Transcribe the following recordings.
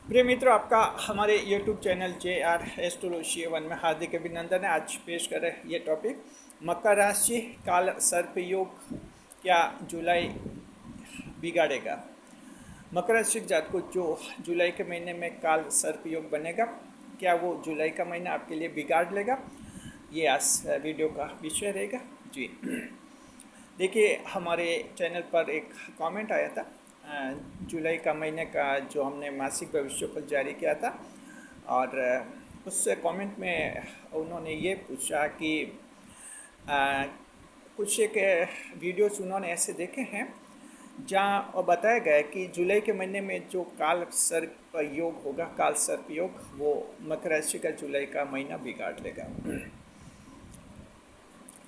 प्रिय मित्रों, आपका हमारे YouTube चैनल JR एस्ट्रोलॉजी 1 में हार्दिक अभिनंदन है। आज पेश कर रहे हैं ये टॉपिक मकर राशि काल सर्प योग क्या जुलाई बिगाड़ेगा। मकर राशि जात को जो जुलाई के महीने में काल सर्प योग बनेगा, क्या वो जुलाई का महीना आपके लिए बिगाड़ लेगा, ये आज वीडियो का विषय रहेगा। जी देखिए, हमारे चैनल पर एक कमेंट आया था जुलाई का महीने का जो हमने मासिक भविष्यफल जारी किया था, और उस कमेंट में उन्होंने ये पूछा कि कुछ एक वीडियोस उन्होंने ऐसे देखे हैं जहाँ बताया गया है कि जुलाई के महीने में जो काल सर्प योग होगा, काल सर्प योग, वो मकर राशि का जुलाई का महीना बिगाड़ लेगा।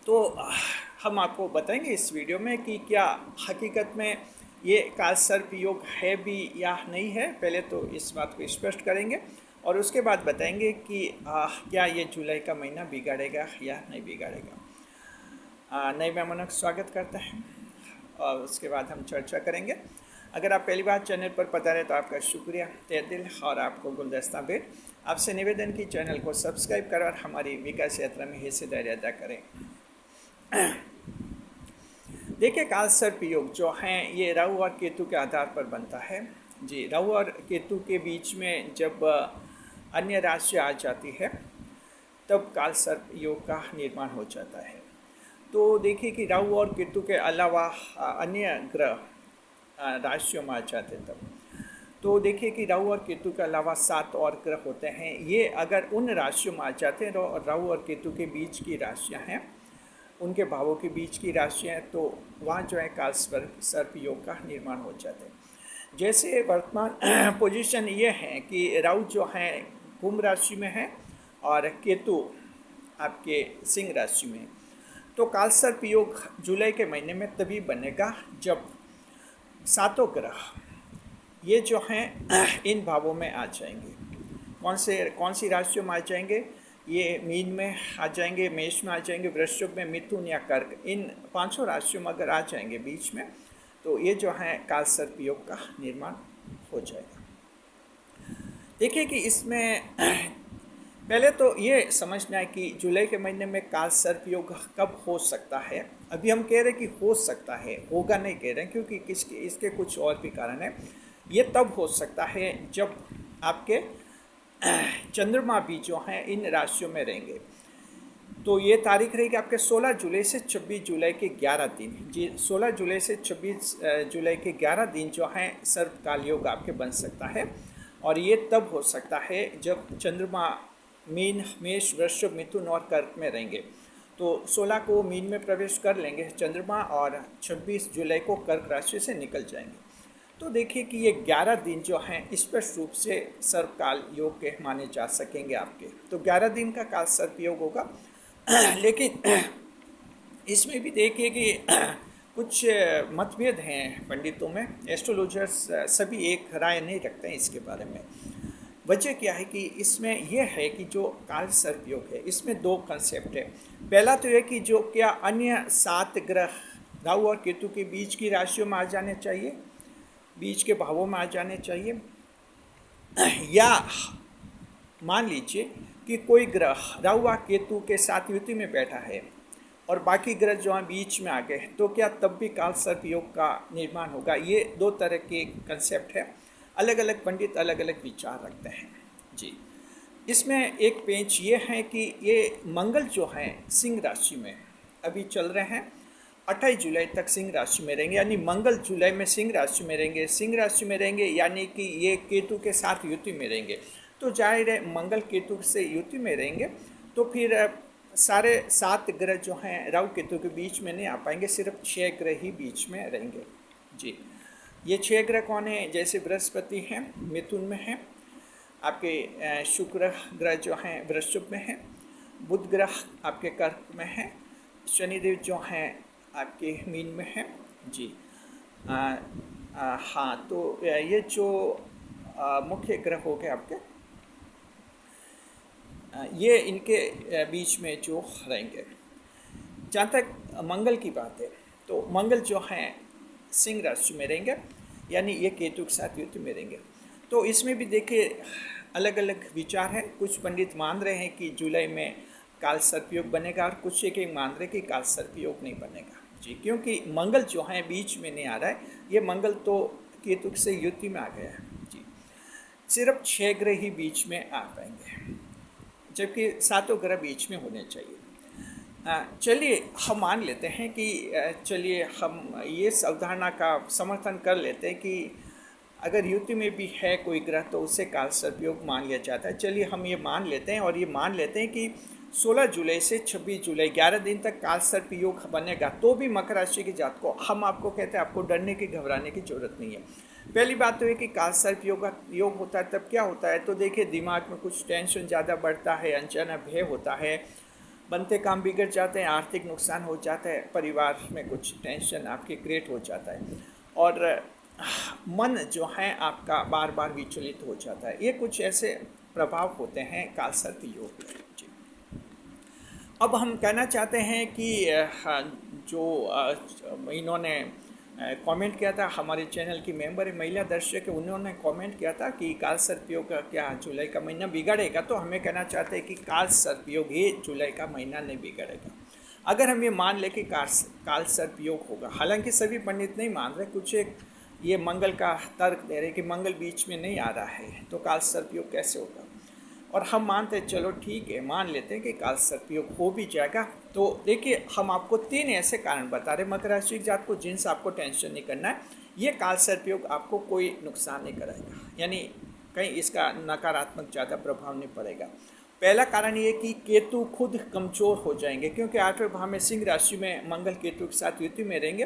तो हम आपको बताएंगे इस वीडियो में कि क्या हकीकत में ये काल सर्प योग है भी या नहीं है। पहले तो इस बात को स्पष्ट करेंगे और उसके बाद बताएंगे कि क्या ये जुलाई का महीना बिगाड़ेगा या नहीं बिगाड़ेगा। नए मेहमानों का स्वागत करते हैं और उसके बाद हम चर्चा करेंगे। अगर आप पहली बार चैनल पर पधारे तो आपका शुक्रिया तहे दिल, और आपको गुलदस्ता भेंट। आपसे निवेदन की चैनल को सब्सक्राइब करें और हमारी विकास यात्रा में हिस्सेदारी अदा करें। देखिए, काल सर्प योग जो हैं ये राहु और केतु के आधार पर बनता है। जी, राहु और केतु के बीच में जब अन्य राशि आ जाती है तब काल सर्प योग का निर्माण हो जाता है। तो देखिए कि राहु और केतु के अलावा अन्य ग्रह राशियों में आ जाते तब, तो देखिए कि राहु और केतु के अलावा 7 और ग्रह होते हैं। ये अगर उन राशियों में आ जाते हैं, राहु और केतु के बीच की राशियाँ हैं, उनके भावों के बीच की राशियाँ हैं, तो वहाँ जो है काल सर्प योग का निर्माण हो जाता है। जैसे वर्तमान पोजीशन ये है कि राहु जो है कुंभ राशि में है और केतु आपके सिंह राशि में, तो काल सर्प योग जुलाई के महीने में तभी बनेगा जब 7 ग्रह ये जो हैं इन भावों में आ जाएंगे। कौन सी राशियों में आ जाएंगे? ये मीन में आ जाएंगे, मेष में आ जाएंगे, वृश्चिक में, मिथुन या कर्क, इन 5 राशियों में अगर आ जाएंगे बीच में, तो ये जो है काल सर्प योग का निर्माण हो जाएगा। देखिए कि इसमें पहले तो ये समझना है कि जुलाई के महीने में काल सर्प योग कब हो सकता है। अभी हम कह रहे हैं कि हो सकता है, होगा नहीं कह रहे हैं, क्योंकि इसके कुछ और भी कारण हैं। ये तब हो सकता है जब आपके चंद्रमा भी जो हैं इन राशियों में रहेंगे। तो ये तारीख रहेगी आपके 16 जुलाई से 26 जुलाई के 11 दिन। जी, 16 जुलाई से 26 जुलाई के 11 दिन जो हैं सर्प काल योग आपके बन सकता है। और ये तब हो सकता है जब चंद्रमा मीन, मेष, वृश्चिक, मिथुन और कर्क में रहेंगे। तो 16 को मीन में प्रवेश कर लेंगे चंद्रमा और 26 जुलाई को कर्क राशि से निकल जाएंगे। तो देखिए कि ये 11 दिन जो हैं स्पष्ट रूप से सर्प काल योग के माने जा सकेंगे आपके। तो 11 दिन का काल सर्प योग होगा। लेकिन इसमें भी देखिए कि कुछ मतभेद हैं पंडितों में। एस्ट्रोलॉजर्स सभी एक राय नहीं रखते हैं इसके बारे में। वजह क्या है कि इसमें यह है कि जो काल सर्प योग है इसमें 2 कंसेप्ट है। पहला तो यह कि जो क्या अन्य 7 ग्रह राहु और केतु के बीच की राशियों में आ जाने चाहिए, बीच के भावों में आ जाने चाहिए, या मान लीजिए कि कोई ग्रह राहु और केतु के साथ युति में बैठा है और बाकी ग्रह जो हैं बीच में आ गए, तो क्या तब भी काल सर्प योग का निर्माण होगा। ये 2 तरह के कंसेप्ट है। अलग अलग पंडित अलग अलग विचार रखते हैं। जी, इसमें एक पेंच ये है कि ये मंगल जो हैं सिंह राशि में अभी चल रहे हैं, 28 जुलाई तक सिंह राशि में रहेंगे। यानी मंगल जुलाई में सिंह राशि में रहेंगे। सिंह राशि में रहेंगे यानी कि ये केतु के साथ युति में रहेंगे। तो जाहिर है मंगल केतु से युति में रहेंगे, तो फिर सारे 7 ग्रह जो हैं राहु केतु के बीच में नहीं आ पाएंगे, सिर्फ 6 ग्रह ही बीच में रहेंगे। जी, ये 6 ग्रह कौन है? जैसे बृहस्पति हैं मिथुन में हैं, आपके शुक्र ग्रह जो हैं वृश्चिक में हैं, बुध ग्रह आपके कर्क में हैं, शनिदेव जो हैं आपके मीन में हैं। जी, हाँ, तो ये जो मुख्य ग्रह हो गए आपके, ये इनके बीच में जो रहेंगे। जहाँ तक मंगल की बात है, तो मंगल जो हैं सिंह राशि में रहेंगे, यानी ये केतु के साथ युति में रहेंगे। तो इसमें भी देखिए अलग अलग विचार हैं। कुछ पंडित मान रहे हैं कि जुलाई में काल सर्पयोग बनेगा और कुछ एक मान रहे कि काल सर्पयोग नहीं बनेगा जी, क्योंकि मंगल जो है बीच में नहीं आ रहा है। ये मंगल तो केतु से युति में आ गया है जी। सिर्फ 6 ग्रह ही बीच में आ पाएंगे, जबकि 7 ग्रह बीच में होने चाहिए। चलिए हम मान लेते हैं कि चलिए हम ये इस अवधारणा का समर्थन कर लेते हैं कि अगर युति में भी है कोई ग्रह तो उसे काल सर्पयोग मान लिया जाता है। चलिए हम ये मान लेते हैं और ये मान लेते हैं कि 16 जुलाई से 26 जुलाई 11 दिन तक काल सर्पयोग बनेगा। तो भी मकर राशि की जात को हम आपको कहते हैं आपको डरने की घबराने की जरूरत नहीं है। पहली बात तो है कि काल सर्पयोग होता है तब क्या होता है, तो देखिए दिमाग में कुछ टेंशन ज़्यादा बढ़ता है, अनजाना भय होता है, बनते काम बिगड़ जाते हैं, आर्थिक नुकसान हो जाता है, परिवार में कुछ टेंशन आपके क्रिएट हो जाता है और मन जो है आपका बार बार विचलित हो जाता है। ये कुछ ऐसे प्रभाव होते हैं काल सर्प योग जी। अब हम कहना चाहते हैं कि जो इन्होंने कमेंट किया था, हमारे चैनल की मेंबर है, महिला दर्शक है, उन्होंने कमेंट किया था कि काल सर्पयोग का क्या जुलाई का महीना बिगड़ेगा। तो हमें कहना चाहते हैं कि काल सर्पयोग ये जुलाई का महीना नहीं बिगड़ेगा। अगर हम ये मान लें कि काल सर्पयोग होगा, हालांकि सभी पंडित नहीं मान रहे, कुछ एक ये मंगल का तर्क दे रहे कि मंगल बीच में नहीं आ रहा है तो काल सर्पयोग कैसे होगा, और हम मानते हैं चलो ठीक है मान लेते हैं कि काल सर्पयोग हो भी जाएगा। तो देखिए हम आपको 3 ऐसे कारण बता रहे मकर राशि की जात को जिनसे आपको टेंशन नहीं करना है। ये काल सर्पयोग आपको कोई नुकसान नहीं कराएगा, यानी कहीं इसका नकारात्मक ज़्यादा प्रभाव नहीं पड़ेगा। पहला कारण ये कि केतु खुद कमज़ोर हो जाएंगे, क्योंकि 8वें भाव में सिंह राशि में मंगल केतु के साथ युति में रहेंगे।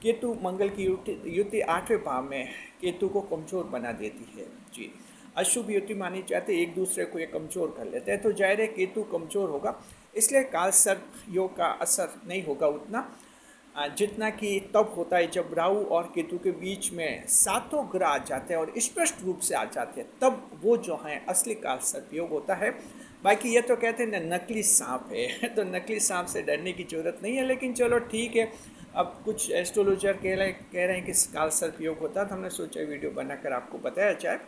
केतु मंगल की युति 8वें भाव में केतु को कमज़ोर बना देती है जी। अशुभ युति मानी जाती है, एक दूसरे को ये कमज़ोर कर लेते हैं, तो जाहिर है केतु कमज़ोर होगा, इसलिए काल सर्प योग का असर नहीं होगा उतना जितना कि तब होता है जब राहु और केतु के बीच में 7 ग्रह आ जाते हैं और स्पष्ट रूप से आ जाते हैं, तब वो जो है असली काल सर्प योग होता है। बाकी ये तो कहते हैं नकली सांप है तो नकली सांप से डरने की जरूरत नहीं है, लेकिन चलो ठीक है। अब कुछ एस्ट्रोलॉजर कह रहे हैं कि काल सर्प योग होता है, तो हमने सोचा वीडियो बनाकर आपको बताया जाए।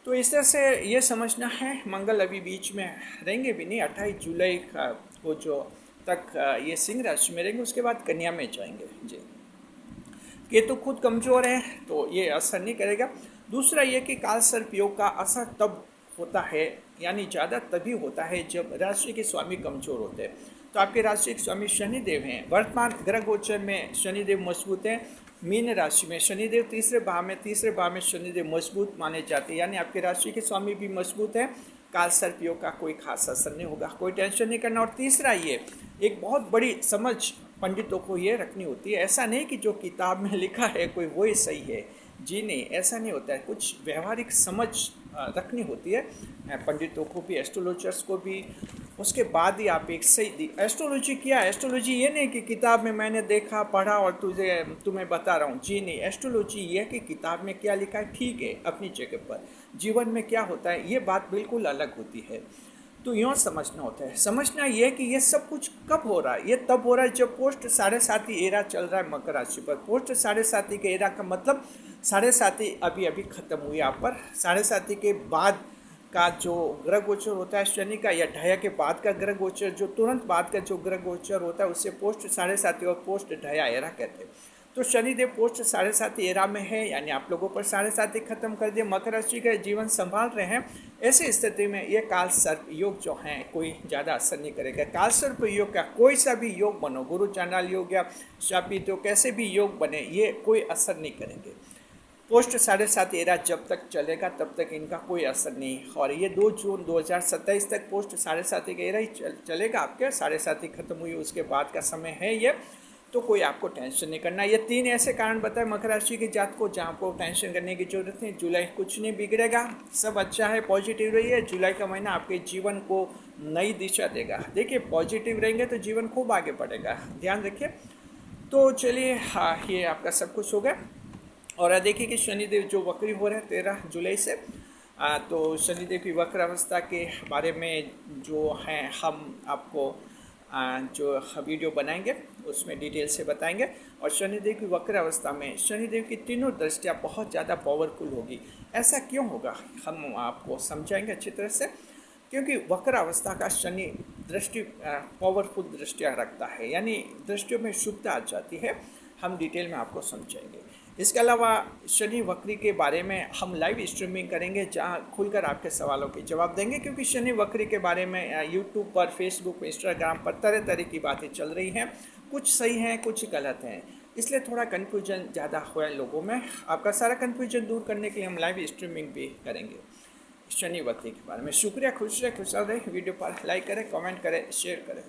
तो इस तरह से ये समझना है मंगल अभी बीच में रहेंगे भी नहीं, 28 जुलाई को जो तक ये सिंह राशि में रहेंगे, उसके बाद कन्या में जाएंगे जी। केतु खुद कमज़ोर है तो ये असर नहीं करेगा। दूसरा ये कि काल सर्प योग का असर तब होता है, यानी ज़्यादा तभी होता है जब राशि के स्वामी कमज़ोर होते हैं। तो आपके राशि के स्वामी शनिदेव हैं, वर्तमान ग्रह गोचर में शनिदेव मजबूत हैं। मीन राशि में शनिदेव तीसरे भाव में शनिदेव मजबूत माने जाते हैं, यानी आपकी राशि के स्वामी भी मजबूत है। काल सर्प योग का कोई खास असर नहीं होगा, कोई टेंशन नहीं करना। और तीसरा ये एक बहुत बड़ी समझ पंडितों को ये रखनी होती है, ऐसा नहीं कि जो किताब में लिखा है कोई वही सही है जी, नहीं ऐसा नहीं होता है। कुछ व्यवहारिक समझ रखनी होती है पंडितों को भी, एस्ट्रोलॉजर्स को भी। उसके बाद ही आप एक सही एस्ट्रोलॉजी क्या है, एस्ट्रोलॉजी ये नहीं कि किताब में मैंने देखा पढ़ा और तुम्हें बता रहा हूँ जी, नहीं। एस्ट्रोलॉजी ये है कि किताब में क्या लिखा है ठीक है अपनी जगह पर, जीवन में क्या होता है ये बात बिल्कुल अलग होती है। तो यूँ समझना होता है। समझना ये है कि ये सब कुछ कब हो रहा है, ये तब हो रहा है जब पोस्ट 7.5 एरा चल रहा है मकर राशि पर। पोस्ट 7.5 के एरा का मतलब 7.5 अभी ख़त्म हुई आप पर। 7.5 के बाद का जो ग्रह गोचर होता है शनि का, या ढाया के बाद का ग्रह गोचर, जो तुरंत बाद का जो ग्रह गोचर होता है उससे पोस्ट 7.5 और पोस्ट ढाया एरा कहते हैं। तो शनिदेव पोस्ट 7.5 एरा में है, यानी आप लोगों पर 7.5 खत्म कर दिया, मकर राशि का जीवन संभाल रहे हैं। ऐसी स्थिति में ये काल सर्प योग जो है कोई ज़्यादा असर नहीं करेगा। काल सर्प योग का कोई सा भी योग बनो, गुरु चांडाल योग या शापित योग, कैसे भी योग बने, ये कोई असर नहीं करेंगे। पोस्ट 7.5 एरा जब तक चलेगा तब तक इनका कोई असर नहीं। और ये 2 जून 2027 तक पोस्ट 7.5 का एरा ही चलेगा आपके। 7.5 खत्म हुई उसके बाद का समय है ये, तो कोई आपको टेंशन नहीं करना। ये 3 ऐसे कारण बताए मकर राशि के जात को जहाँ को टेंशन करने की जरूरत नहीं। जुलाई कुछ नहीं बिगड़ेगा, सब अच्छा है, पॉजिटिव रहिए। जुलाई का महीना आपके जीवन को नई दिशा देगा। देखिए पॉजिटिव रहेंगे तो जीवन खूब आगे बढ़ेगा, ध्यान रखिए। तो चलिए हाँ, ये आपका सब कुछ हो गया। और देखिए कि शनिदेव जो वक्री हो रहे हैं 13 जुलाई से, तो शनिदेव की वक्र अवस्था के बारे में जो है हम आपको जो वीडियो बनाएंगे उसमें डिटेल से बताएंगे। और शनिदेव की वक्र अवस्था में शनिदेव की तीनों दृष्टियाँ बहुत ज़्यादा पावरफुल होगी। ऐसा क्यों होगा हम आपको समझाएंगे अच्छी तरह से, क्योंकि वक्र अवस्था का शनि दृष्टि पावरफुल दृष्टियाँ रखता है, यानी दृष्टियों में शुभता आ जाती है। हम डिटेल में आपको समझाएंगे। इसके अलावा शनि वक्री के बारे में हम लाइव स्ट्रीमिंग करेंगे, जहां खुलकर आपके सवालों के जवाब देंगे, क्योंकि शनि वक्री के बारे में यूट्यूब पर, फेसबुक, इंस्टाग्राम पर तरह तरह की बातें चल रही हैं। कुछ सही हैं, कुछ गलत हैं, इसलिए थोड़ा कन्फ्यूजन ज़्यादा हुआ है लोगों में। आपका सारा कन्फ्यूजन दूर करने के लिए हम लाइव स्ट्रीमिंग भी करेंगे शनि वक्री के बारे में। शुक्रिया, खुश रहे, खुशहाल रहे। वीडियो पर लाइक करें, कमेंट करें, शेयर करें।